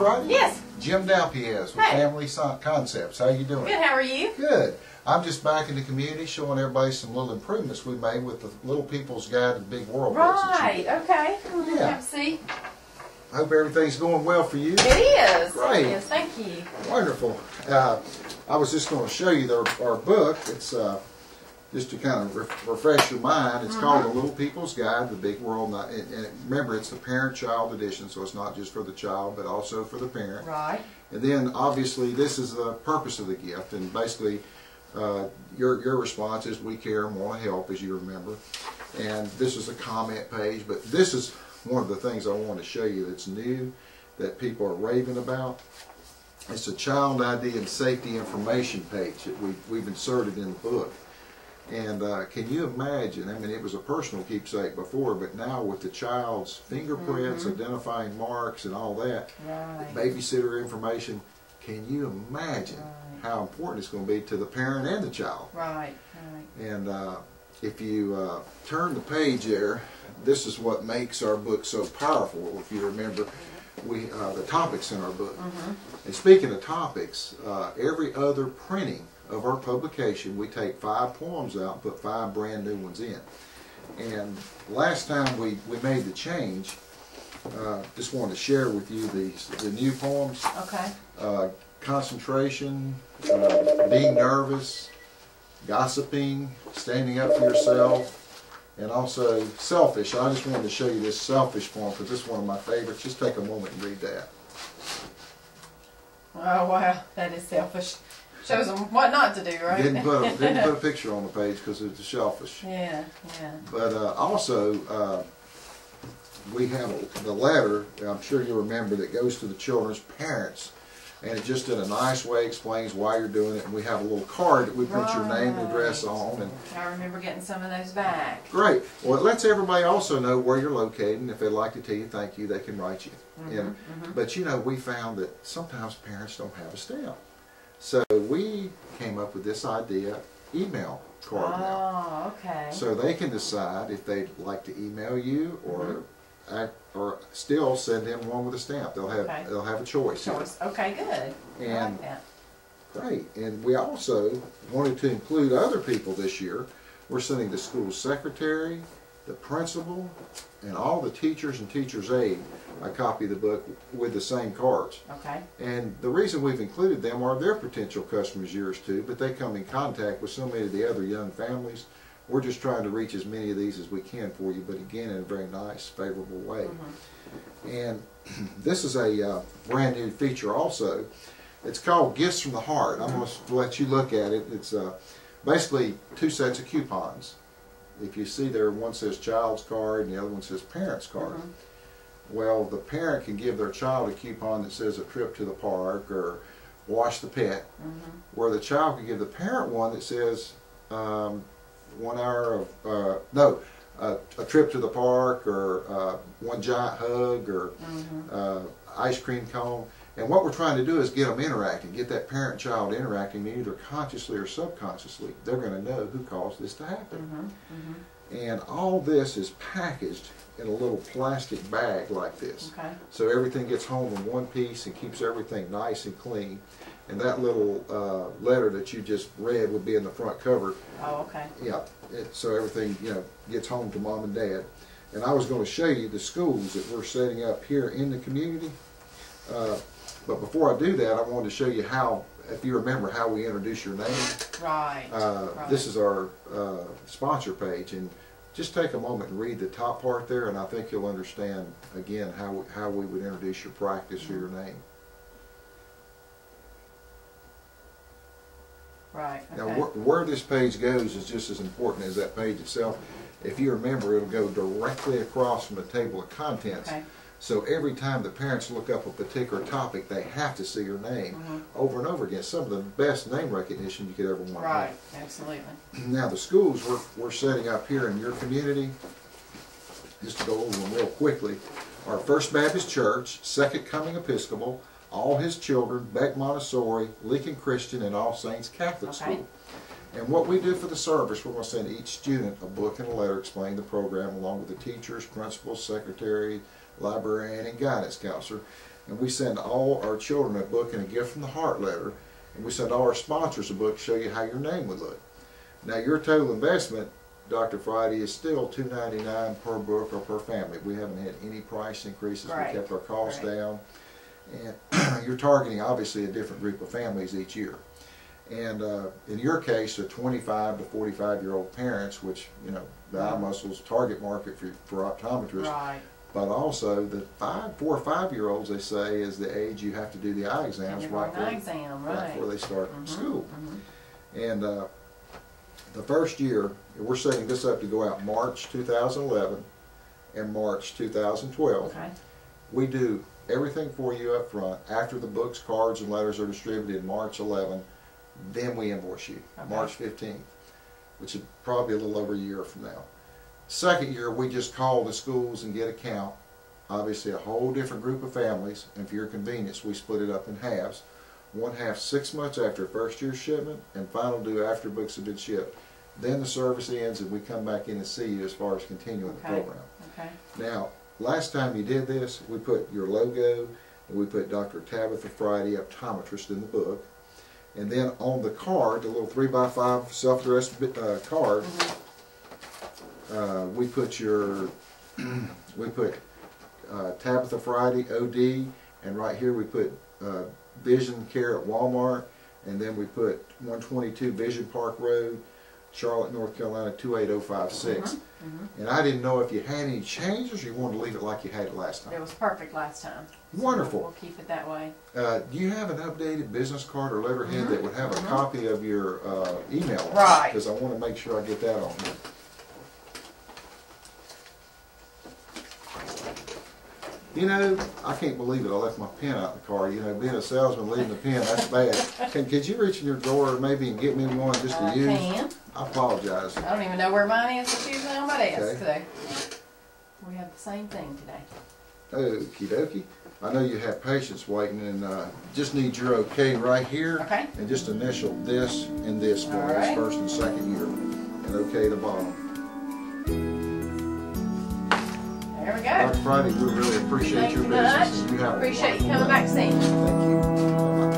Friday? Yes. Jim Dalpiez with Family Concepts. How you doing? Good, how are you? Good. I'm just back in the community showing everybody some little improvements we made with the Little People's Guide to the Big World. Right, okay. Yeah. Have a seat. I hope everything's going well for you. It is. Great. It is, thank you. Wonderful. I was just going to show you our book. It's just to kind of refresh your mind. It's called The Little People's Guide to the Big World. And remember, it's the parent-child edition, so it's not just for the child, but also for the parent. Right. And then, obviously, this is the purpose of the gift. And basically, your response is, we care and want to help, as you remember. And this is a comment page. But this is one of the things I want to show you that's new, that people are raving about. It's a child ID and safety information page that we've inserted in the book. And can you imagine, I mean, it was a personal keepsake before, but now with the child's fingerprints, identifying marks and all that, babysitter information, can you imagine how important it's going to be to the parent and the child? Right. And if you turn the page there, this is what makes our book so powerful. If you remember, the topics in our book. And speaking of topics, every other printing of our publication, we take 5 poems out and put 5 brand new ones in. And last time we made the change, just wanted to share with you the new poems. Okay. Concentration, being nervous, gossiping, standing up for yourself, and also selfish. I just wanted to show you this selfish poem because this is one of my favorites. Just take a moment and read that. Oh wow, that is selfish. Shows them what not to do, right? Didn't put a picture on the page because it's selfish. Yeah. But also, we have the letter, I'm sure you'll remember, that goes to the children's parents. And it just in a nice way explains why you're doing it. And we have a little card that we print your name and address on. And I remember getting some of those back. Great. Well, it lets everybody also know where you're located. And if they'd like to tell you thank you, they can write you. But you know, we found that sometimes parents don't have a stamp. So we came up with this idea, email card now. Oh, okay. So they can decide if they'd like to email you or still send in one with a stamp. They'll have a choice. Okay, good. And I like that. Great. And we also wanted to include other people this year. We're sending the school secretary, the principal, and all the teachers and teachers' aide a copy of the book with the same cards. Okay. And the reason we've included them are they're potential customers, yours too, but they come in contact with so many of the other young families. We're just trying to reach as many of these as we can for you, but again in a very nice, favorable way. And this is a brand new feature also. It's called Gifts from the Heart. I'm going to let you look at it. It's basically 2 sets of coupons. If you see there, one says child's card and the other one says parent's card. Well, the parent can give their child a coupon that says a trip to the park or wash the pet, where the child can give the parent one that says 1 hour of, a trip to the park or 1 giant hug or ice cream cone. And what we're trying to do is get them interacting, get that parent-child interacting, either consciously or subconsciously. They're going to know who caused this to happen. And all this is packaged in a little plastic bag like this. So everything gets home in one piece and keeps everything nice and clean. And that little letter that you just read would be in the front cover. Oh, okay. Yeah, so everything, you know, gets home to mom and dad. And I was going to show you the schools that we're setting up here in the community. But before I do that, I wanted to show you how, if you remember, how we introduce your name. Right. This is our sponsor page, and just take a moment and read the top part there, and I think you'll understand again how we would introduce your practice or your name. Right. Okay. Now, where this page goes is just as important as that page itself. If you remember, it'll go directly across from the table of contents. So every time the parents look up a particular topic, they have to see your name over and over again. Some of the best name recognition you could ever want. Right, absolutely. Now the schools we're setting up here in your community, just to go over them real quickly, are First Baptist Church, Second Coming Episcopal, All His Children, Beck Montessori, Lincoln Christian, and All Saints Catholic School. And what we do for the service, we're going to send each student a book and a letter explaining the program along with the teachers, principals, secretary, librarian, and guidance counselor. and we send all our children a book and a gift from the heart letter, and we send all our sponsors a book to show you how your name would look. Now your total investment, Dr. Friday, is still $2.99 per book or per family. We haven't had any price increases. Right. We kept our costs Right. down. And you're targeting obviously a different group of families each year. And in your case, the 25 to 45-year-old parents, which, you know, the eye muscles target market for optometrists, Right. but also the 4 or 5-year-olds, they say, is the age you have to do the eye exams right before they start school. And the first year, we're setting this up to go out March 2011 and March 2012. Okay. We do everything for you up front. After the books, cards, and letters are distributed March 11, then we invoice you, Okay. March 15th, which is probably a little over a year from now. Second year, we just call the schools and get a count. Obviously a whole different group of families, and for your convenience, we split it up in halves. One half 6 months after first year shipment, and final due after books have been shipped. Then the service ends and we come back in and see you as far as continuing the program. Okay. Now, last time you did this, we put your logo and we put Dr. Tabitha Friday, optometrist, in the book. And then on the card, the little 3x5 self-addressed card, we put your, Tabitha Friday, OD, and right here we put Vision Care at Walmart, and then we put 122 Vision Park Road, Charlotte, North Carolina 28056. And I didn't know if you had any changes or you wanted to leave it like you had it last time. It was perfect last time. Wonderful. So we'll keep it that way. Do you have an updated business card or letterhead that would have a copy of your email? Right. Because I want to make sure I get that on here. You know, I can't believe it. I left my pen out in the car. You know, being a salesman, leaving the pen, that's bad. Could you reach in your drawer maybe and get me one just to use? Can. I apologize. I don't even know where mine is. It's usually on my desk. Okay. So we have the same thing today. Okie dokie. I know you have patients waiting, and just need your okay right here. Okay. And just initial this and this for All this right. first and second year. And okay the bottom. There we go. Dr. Friday, we really appreciate Thank your you business. much. And you have a Appreciate you wonderful coming day. back to see me. Thank you. Bye-bye.